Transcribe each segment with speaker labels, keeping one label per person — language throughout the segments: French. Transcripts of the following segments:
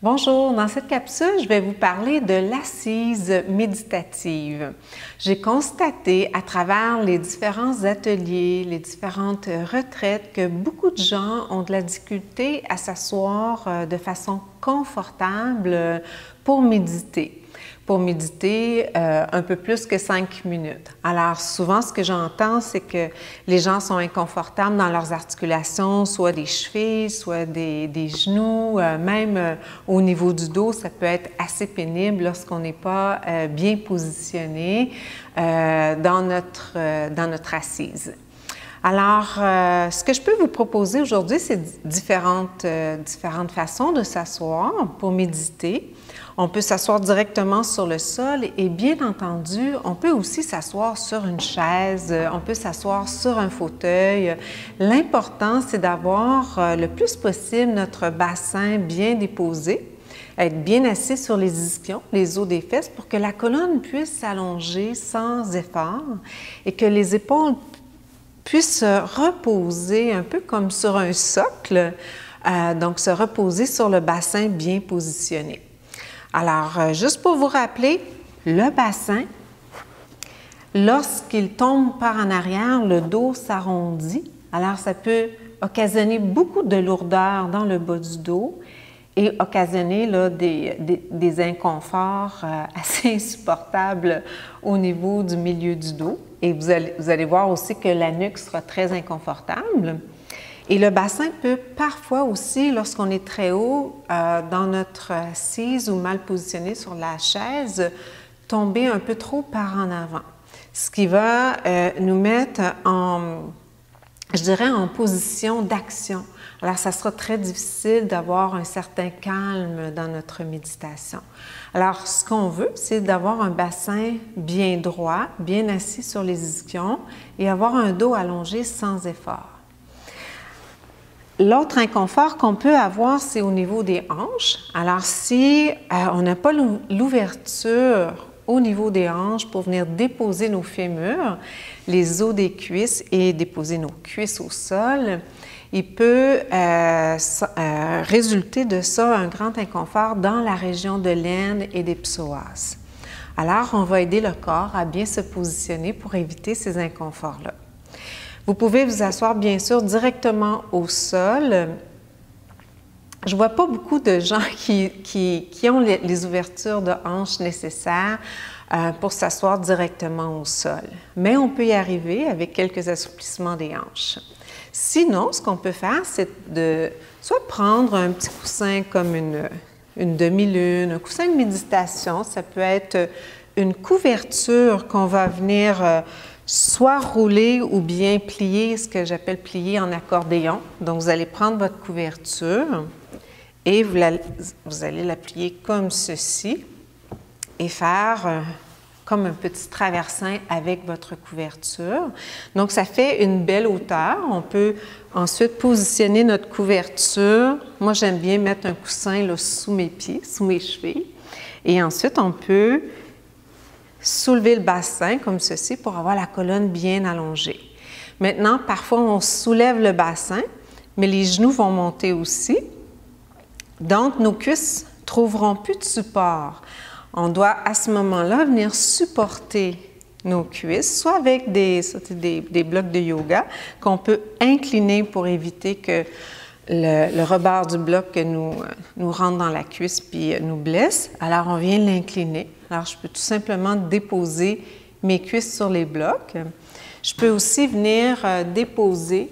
Speaker 1: Bonjour, dans cette capsule, je vais vous parler de l'assise méditative. J'ai constaté à travers les différents ateliers, les différentes retraites que beaucoup de gens ont de la difficulté à s'asseoir de façon confortable pour méditer. Pour méditer un peu plus que 5 minutes. Alors souvent, ce que j'entends, c'est que les gens sont inconfortables dans leurs articulations, soit des chevilles, soit des genoux, même au niveau du dos, ça peut être assez pénible lorsqu'on n'est pas bien positionné dans notre assise. Alors, ce que je peux vous proposer aujourd'hui, c'est différentes façons de s'asseoir pour méditer. On peut s'asseoir directement sur le sol et bien entendu, on peut aussi s'asseoir sur une chaise, on peut s'asseoir sur un fauteuil. L'important, c'est d'avoir le plus possible notre bassin bien déposé, être bien assis sur les ischions, les os des fesses, pour que la colonne puisse s'allonger sans effort et que les épaules puissent se reposer un peu comme sur un socle, donc se reposer sur le bassin bien positionné. Alors, juste pour vous rappeler, le bassin, lorsqu'il tombe par en arrière, le dos s'arrondit. Alors, ça peut occasionner beaucoup de lourdeur dans le bas du dos et occasionner là, des inconforts assez insupportables au niveau du milieu du dos. Et vous allez voir aussi que la nuque sera très inconfortable. Et le bassin peut parfois aussi, lorsqu'on est très haut dans notre assise ou mal positionné sur la chaise, tomber un peu trop par en avant. Ce qui va nous mettre je dirais, en position d'action. Alors, ça sera très difficile d'avoir un certain calme dans notre méditation. Alors, ce qu'on veut, c'est d'avoir un bassin bien droit, bien assis sur les ischions et avoir un dos allongé sans effort. L'autre inconfort qu'on peut avoir, c'est au niveau des hanches. Alors, si on n'a pas l'ouverture au niveau des hanches pour venir déposer nos fémurs, les os des cuisses et déposer nos cuisses au sol, il peut résulter de ça un grand inconfort dans la région de l'aine et des psoas. Alors, on va aider le corps à bien se positionner pour éviter ces inconforts-là. Vous pouvez vous asseoir, bien sûr, directement au sol. Je ne vois pas beaucoup de gens qui ont les ouvertures de hanches nécessaires pour s'asseoir directement au sol. Mais on peut y arriver avec quelques assouplissements des hanches. Sinon, ce qu'on peut faire, c'est de soit prendre un petit coussin comme une demi-lune, un coussin de méditation. Ça peut être une couverture qu'on va venir soit rouler ou bien plier, ce que j'appelle plier en accordéon. Donc, vous allez prendre votre couverture et vous allez la plier comme ceci et faire comme un petit traversin avec votre couverture. Donc, ça fait une belle hauteur. On peut ensuite positionner notre couverture. Moi, j'aime bien mettre un coussin là, sous mes pieds, sous mes chevilles. Et ensuite, on peut soulever le bassin comme ceci pour avoir la colonne bien allongée. Maintenant, parfois, on soulève le bassin, mais les genoux vont monter aussi. Donc, nos cuisses ne trouveront plus de support. On doit, à ce moment-là, venir supporter nos cuisses, soit avec des blocs de yoga qu'on peut incliner pour éviter que le rebord du bloc nous rentre dans la cuisse puis nous blesse. Alors, on vient l'incliner. Alors, je peux tout simplement déposer mes cuisses sur les blocs. Je peux aussi venir déposer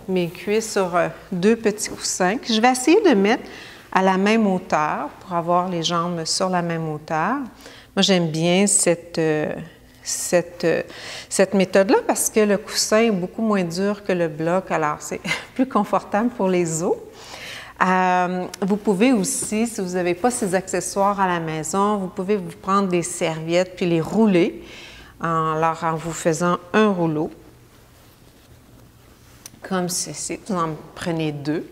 Speaker 1: mes cuisses sur deux petits coussins que je vais essayer de mettre à la même hauteur pour avoir les jambes sur la même hauteur. Moi, j'aime bien cette méthode-là parce que le coussin est beaucoup moins dur que le bloc, alors c'est plus confortable pour les os. Vous pouvez aussi, si vous n'avez pas ces accessoires à la maison, vous pouvez vous prendre des serviettes puis les rouler en vous faisant un rouleau comme ceci. Vous en prenez deux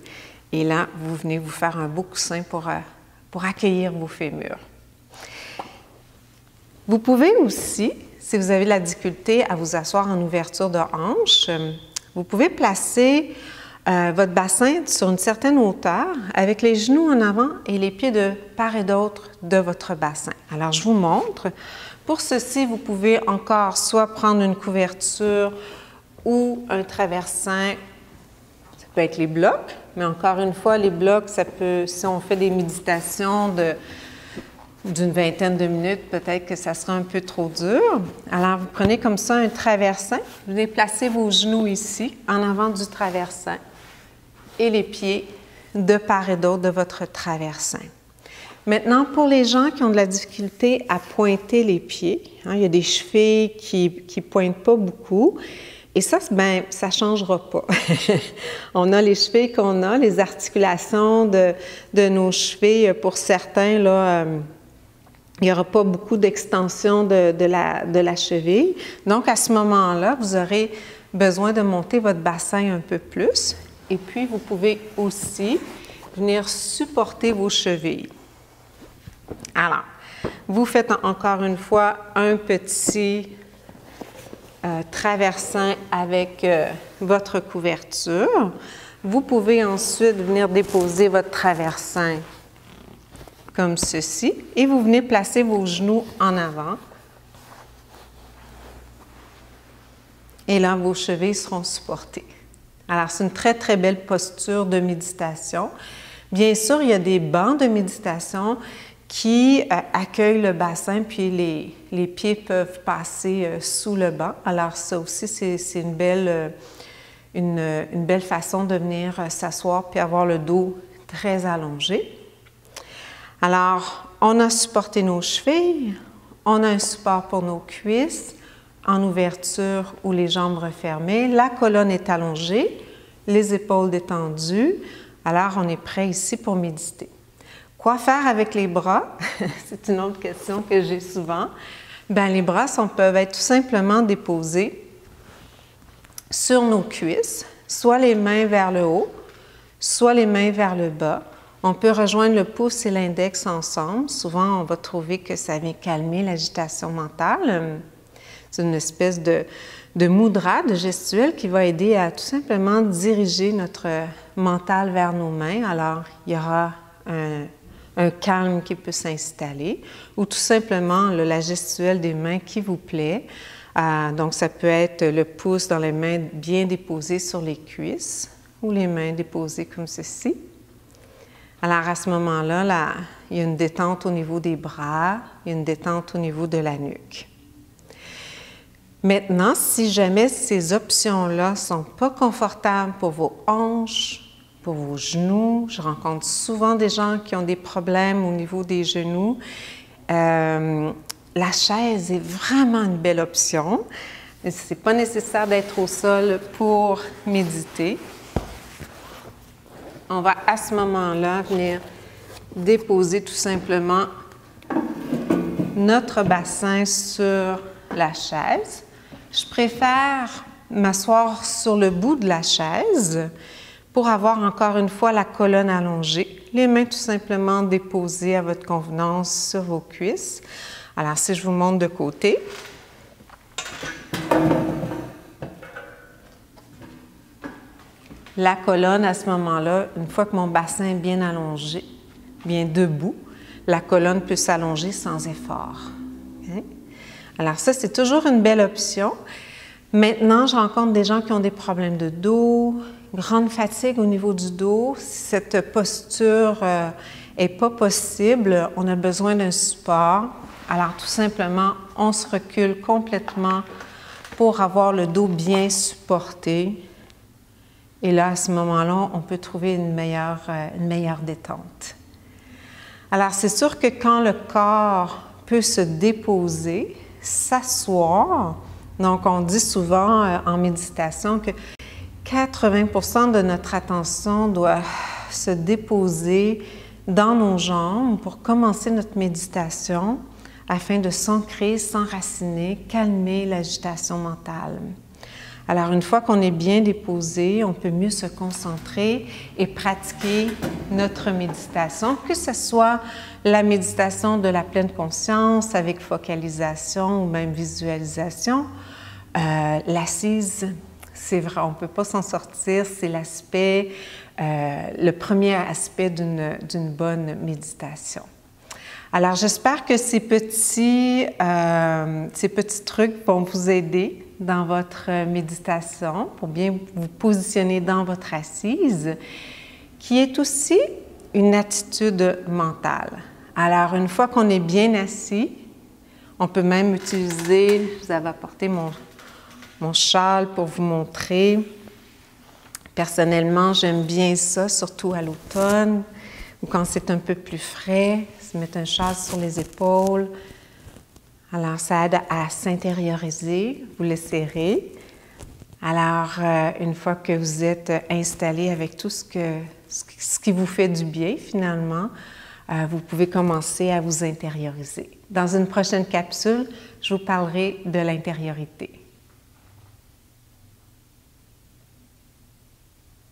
Speaker 1: et là, vous venez vous faire un beau coussin pour accueillir vos fémurs. Vous pouvez aussi, si vous avez de la difficulté à vous asseoir en ouverture de hanche, vous pouvez placer votre bassin sur une certaine hauteur avec les genoux en avant et les pieds de part et d'autre de votre bassin. Alors, je vous montre. Pour ceci, vous pouvez encore soit prendre une couverture ou un traversin. Ça peut être les blocs, mais encore une fois, les blocs, ça peut, si on fait des méditations d'une vingtaine de minutes, peut-être que ça sera un peu trop dur. Alors, vous prenez comme ça un traversin. Vous venez placer vos genoux ici, en avant du traversin, et les pieds de part et d'autre de votre traversin. Maintenant, pour les gens qui ont de la difficulté à pointer les pieds, il y a des chevilles qui ne pointent pas beaucoup, et ça, ben, ça ne changera pas. On a les chevilles qu'on a, les articulations de nos chevilles, pour certains, là, il n'y aura pas beaucoup d'extension de la cheville. Donc, à ce moment-là, vous aurez besoin de monter votre bassin un peu plus. Et puis, vous pouvez aussi venir supporter vos chevilles. Alors, vous faites encore une fois un petit traversin avec votre couverture. Vous pouvez ensuite venir déposer votre traversin comme ceci et vous venez placer vos genoux en avant. Et là, vos chevilles seront supportées. Alors, c'est une très, très belle posture de méditation. Bien sûr, il y a des bancs de méditation qui accueillent le bassin, puis les pieds peuvent passer sous le banc. Alors, ça aussi, c'est une belle façon de venir s'asseoir puis avoir le dos très allongé. Alors, on a supporté nos chevilles, on a un support pour nos cuisses, en ouverture ou les jambes refermées. La colonne est allongée, les épaules détendues. Alors, on est prêt ici pour méditer. Quoi faire avec les bras? C'est une autre question que j'ai souvent. Bien, les bras peuvent être tout simplement déposés sur nos cuisses, soit les mains vers le haut, soit les mains vers le bas. On peut rejoindre le pouce et l'index ensemble. Souvent, on va trouver que ça vient calmer l'agitation mentale. C'est une espèce de mudra, de gestuelle qui va aider à tout simplement diriger notre mental vers nos mains. Alors, il y aura un calme qui peut s'installer ou tout simplement la gestuelle des mains qui vous plaît. Donc, ça peut être le pouce dans les mains bien déposées sur les cuisses ou les mains déposées comme ceci. Alors, à ce moment-là, il y a une détente au niveau des bras, il y a une détente au niveau de la nuque. Maintenant, si jamais ces options-là ne sont pas confortables pour vos hanches, pour vos genoux, je rencontre souvent des gens qui ont des problèmes au niveau des genoux, la chaise est vraiment une belle option. Ce n'est pas nécessaire d'être au sol pour méditer. On va à ce moment-là venir déposer tout simplement notre bassin sur la chaise. Je préfère m'asseoir sur le bout de la chaise pour avoir encore une fois la colonne allongée. Les mains tout simplement déposées à votre convenance sur vos cuisses. Alors, si je vous montre de côté. La colonne, à ce moment-là, une fois que mon bassin est bien allongé, bien debout, la colonne peut s'allonger sans effort. Okay? Alors ça, c'est toujours une belle option. Maintenant, je rencontre des gens qui ont des problèmes de dos, grande fatigue au niveau du dos. Si cette posture n'est pas possible, on a besoin d'un support. Alors tout simplement, on se recule complètement pour avoir le dos bien supporté. Et là, à ce moment-là, on peut trouver une meilleure détente. Alors, c'est sûr que quand le corps peut se déposer, s'asseoir, donc on dit souvent en méditation que 80% de notre attention doit se déposer dans nos jambes pour commencer notre méditation afin de s'ancrer, s'enraciner, calmer l'agitation mentale. Alors, une fois qu'on est bien déposé, on peut mieux se concentrer et pratiquer notre méditation, que ce soit la méditation de la pleine conscience avec focalisation ou même visualisation. L'assise, C'est vrai, on ne peut pas s'en sortir. C'est l'aspect, le premier aspect d'une bonne méditation. Alors, j'espère que ces petits trucs vont vous aider dans votre méditation pour bien vous positionner dans votre assise, qui est aussi une attitude mentale. Alors, une fois qu'on est bien assis, on peut même utiliser, je vous avais apporté mon châle pour vous montrer. Personnellement, j'aime bien ça, surtout à l'automne ou quand c'est un peu plus frais, se mettre un châle sur les épaules. Alors, ça aide à s'intérioriser, vous le serrez. Alors, une fois que vous êtes installé avec tout ce qui vous fait du bien, finalement, vous pouvez commencer à vous intérioriser. Dans une prochaine capsule, je vous parlerai de l'intériorité.